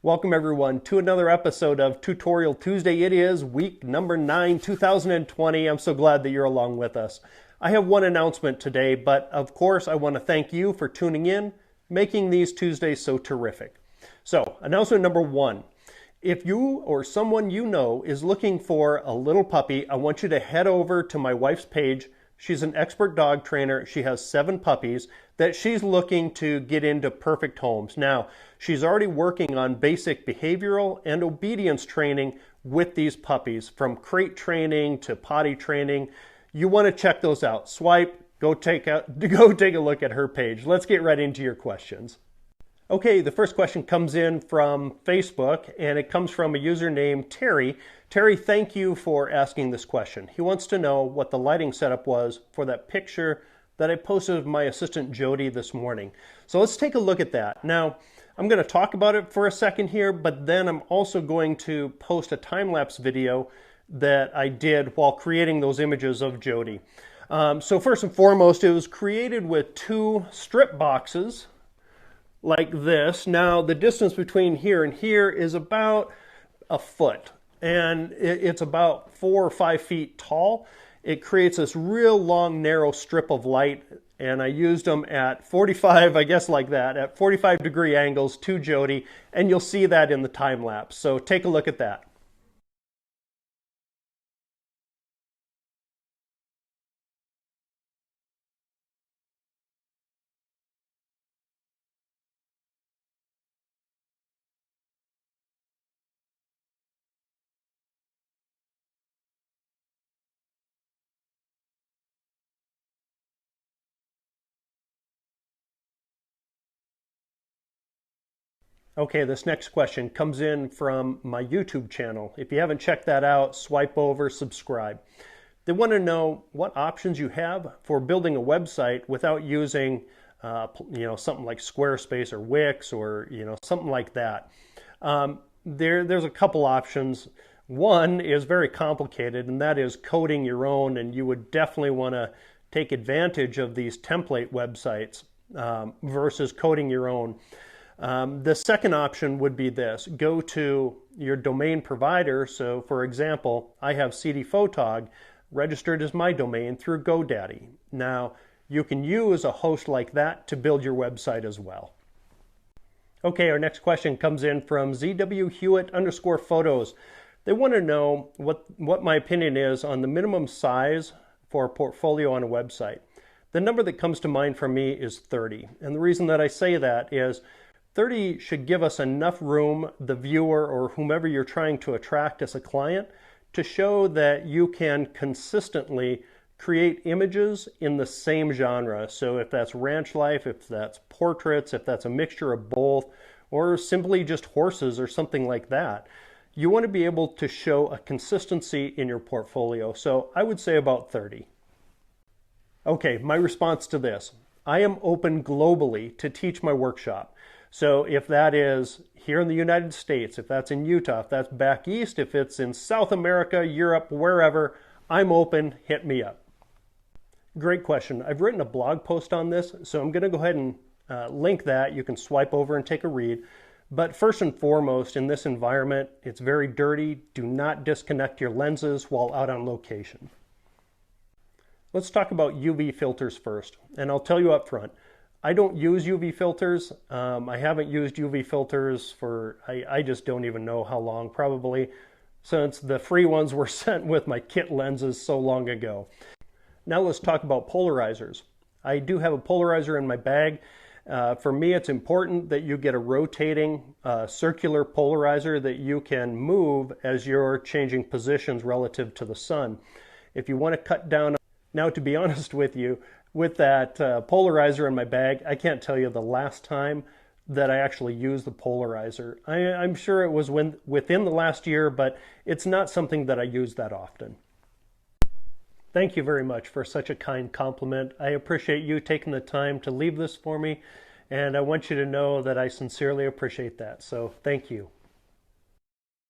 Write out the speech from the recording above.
Welcome everyone to another episode of Tutorial Tuesday. It is week number 9, 2020. I'm so glad that you're along with us. I have one announcement today, but of course I want to thank you for tuning in, making these Tuesdays so terrific. So, announcement number 1. If you or someone you know is looking for a little puppy, I want you to head over to my wife's page. She's an expert dog trainer. She has 7 puppies that she's looking to get into perfect homes. Now, she's already working on basic behavioral and obedience training with these puppies, from crate training to potty training. You want to check those out. Swipe, go take a look at her page. Let's get right into your questions. Okay, the first question comes in from Facebook, and it comes from a user named Terry. Terry, thank you for asking this question. He wants to know what the lighting setup was for that picture that I posted of my assistant Jody this morning. So let's take a look at that. Now, I'm going to talk about it for a second here, but then I'm also going to post a time-lapse video that I did while creating those images of Jody. So first and foremost, it was created with 2 strip boxes like this. Now, the distance between here and here is about a foot, and it's about 4 or 5 feet tall. It creates this real long, narrow strip of light, and I used them at 45, I guess like that, at 45-degree angles to Jody, and you'll see that in the time lapse. So take a look at that. Okay, this next question comes in from my YouTube channel. If you haven't checked that out, swipe over, subscribe. They want to know what options you have for building a website without using something like Squarespace or Wix or something like that. There's a couple options. One is very complicated, and that is coding your own, and you would definitely want to take advantage of these template websites versus coding your own. The second option would be this. Go to your domain provider. So for example, I have CD Photog registered as my domain through GoDaddy. Now, you can use a host like that to build your website as well. Okay, our next question comes in from ZW_Hewitt_photos. They want to know what my opinion is on the minimum size for a portfolio on a website. The number that comes to mind for me is 30. And the reason that I say that is 30 should give us enough room, the viewer or whomever you're trying to attract as a client, to show that you can consistently create images in the same genre. So if that's ranch life, if that's portraits, if that's a mixture of both, or simply just horses or something like that, you want to be able to show a consistency in your portfolio. So I would say about 30. Okay, my response to this. I am open globally to teach my workshop. So if that is here in the United States, if that's in Utah, if that's back east, if it's in South America, Europe, wherever, I'm open, hit me up. Great question. I've written a blog post on this, so I'm going to go ahead and link that. You can swipe over and take a read. But first and foremost, in this environment, it's very dirty. Do not disconnect your lenses while out on location. Let's talk about UV filters first, and I'll tell you up front. I don't use UV filters. I haven't used UV filters for, I just don't even know how long, probably since the free ones were sent with my kit lenses so long ago. Now let's talk about polarizers. I do have a polarizer in my bag. For me, it's important that you get a rotating circular polarizer that you can move as you're changing positions relative to the sun. If you want to cut down, now to be honest with you, with that polarizer in my bag, I can't tell you the last time that I actually used the polarizer. I'm sure it was within the last year, but it's not something that I use that often. Thank you very much for such a kind compliment. I appreciate you taking the time to leave this for me, and I want you to know that I sincerely appreciate that. So thank you.